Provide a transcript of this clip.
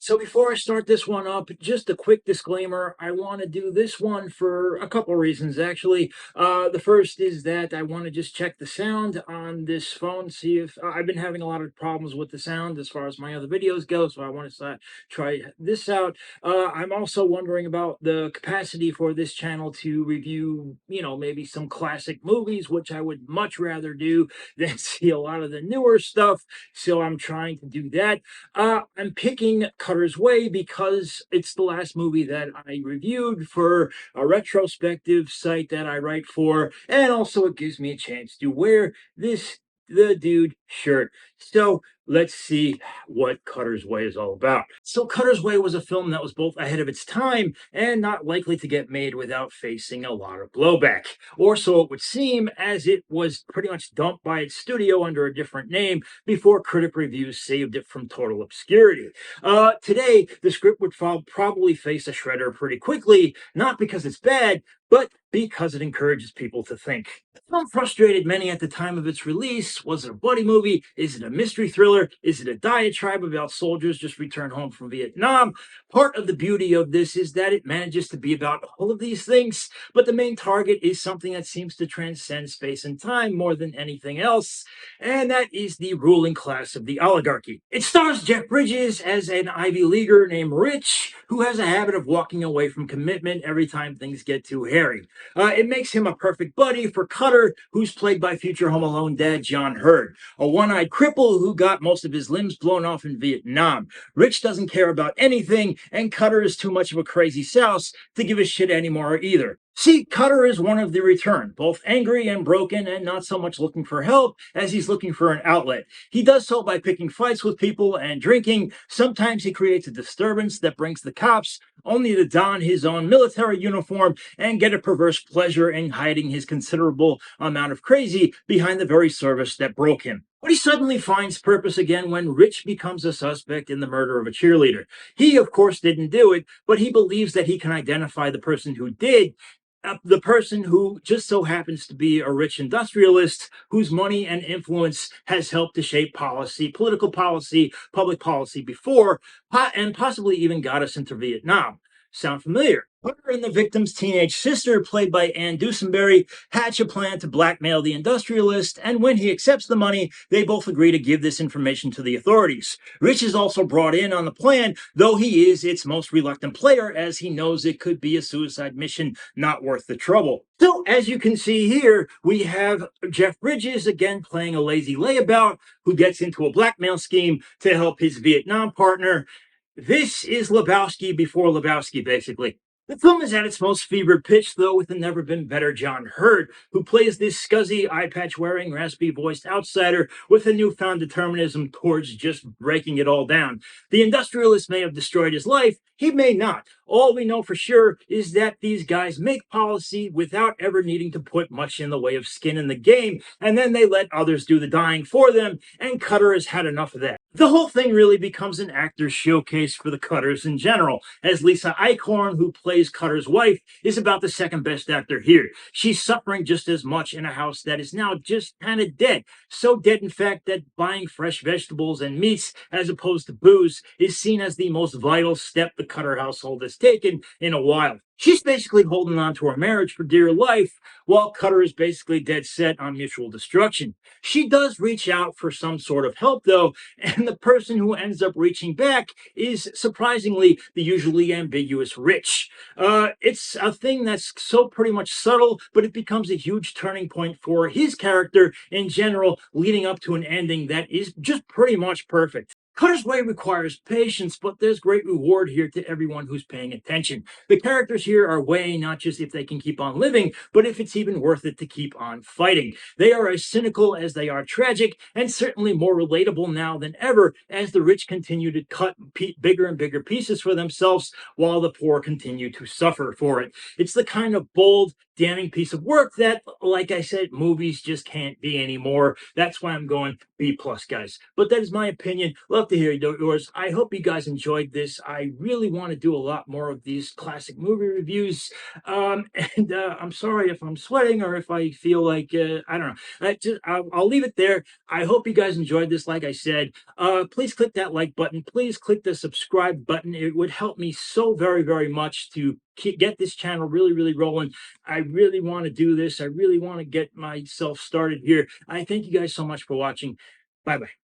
So before I start this one up, just a quick disclaimer. I want to do this one for a couple of reasons, actually. The first is that I want to just check the sound on this phone, see if I've been having a lot of problems with the sound as far as my other videos go. So I want to try this out. I'm also wondering about the capacity for this channel to review, maybe some classic movies, which I would much rather do than see a lot of the newer stuff. So I'm trying to do that. I'm picking Cutter's Way because it's the last movie that I reviewed for a retrospective site that I write for, and also it gives me a chance to wear this the dude shirt. So let's see what Cutter's Way is all about. So Cutter's Way was a film that was both ahead of its time and not likely to get made without facing a lot of blowback. Or so it would seem, as it was pretty much dumped by its studio under a different name before critic reviews saved it from total obscurity. Today, the script would probably face a shredder pretty quickly, not because it's bad, but because it encourages people to think. The film frustrated many at the time of its release. Was it a buddy movie? Is it a mystery thriller? Is it a diatribe about soldiers just returned home from Vietnam? Part of the beauty of this is that it manages to be about all of these things, but the main target is something that seems to transcend space and time more than anything else, and that is the ruling class of the oligarchy. It stars Jeff Bridges as an Ivy Leaguer named Rich, who has a habit of walking away from commitment every time things get too hairy. It makes him a perfect buddy for Cutter, who's played by future Home Alone dad John Hurd, a one-eyed cripple who got most of his limbs blown off in Vietnam. Rich doesn't care about anything, and Cutter is too much of a crazy souse to give a shit anymore either. See, Cutter is one of the return, both angry and broken, and not so much looking for help as he's looking for an outlet. He does so by picking fights with people and drinking. Sometimes he creates a disturbance that brings the cops, only to don his own military uniform and get a perverse pleasure in hiding his considerable amount of crazy behind the very service that broke him. But he suddenly finds purpose again when Rich becomes a suspect in the murder of a cheerleader. He, of course, didn't do it, but he believes that he can identify the person who did, the person who just so happens to be a rich industrialist whose money and influence has helped to shape policy, political policy, public policy before, and possibly even got us into Vietnam. Sound familiar? Hunter and the victim's teenage sister, played by Ann Dusenberry, hatch a plan to blackmail the industrialist, and when he accepts the money, they both agree to give this information to the authorities. Rich is also brought in on the plan, though he is its most reluctant player, as he knows it could be a suicide mission not worth the trouble. So, as you can see here, we have Jeff Bridges again playing a lazy layabout who gets into a blackmail scheme to help his Vietnam partner. This is Lebowski before Lebowski, basically. The film is at its most fevered pitch, though, with the never been better John Hurd, who plays this scuzzy, eye patch wearing, raspy voiced outsider with a newfound determinism towards just breaking it all down. The industrialist may have destroyed his life, he may not. All we know for sure is that these guys make policy without ever needing to put much in the way of skin in the game, and then they let others do the dying for them, and Cutter has had enough of that. The whole thing really becomes an actor's showcase for the Cutters in general, as Lisa Eichhorn, who plays Cutter's wife, is about the second best actor here. She's suffering just as much in a house that is now just kind of dead. So dead, in fact, that buying fresh vegetables and meats as opposed to booze is seen as the most vital step the Cutter household has taken in a while. She's basically holding on to her marriage for dear life, while Cutter is basically dead set on mutual destruction. She does reach out for some sort of help, though, and the person who ends up reaching back is surprisingly the usually ambiguous Rich. It's a thing that's so pretty much subtle, but it becomes a huge turning point for his character in general, leading up to an ending that is just pretty much perfect. Cutter's Way requires patience, but there's great reward here to everyone who's paying attention. The characters here are weighing not just if they can keep on living, but if it's even worth it to keep on fighting. They are as cynical as they are tragic, and certainly more relatable now than ever as the rich continue to cut bigger and bigger pieces for themselves while the poor continue to suffer for it. It's the kind of bold, damning piece of work that, like I said, movies just can't be anymore. That's why I'm going B plus, guys. But that is my opinion. Love love to hear yours. I hope you guys enjoyed this. I really want to do a lot more of these classic movie reviews. And I'm sorry if I'm sweating or if I feel like I don't know. I'll leave it there. I hope you guys enjoyed this. Like I said, please click that like button. Please click the subscribe button. It would help me so very, very much to get this channel really, really rolling. I really want to do this. I really want to get myself started here. I thank you guys so much for watching. Bye bye.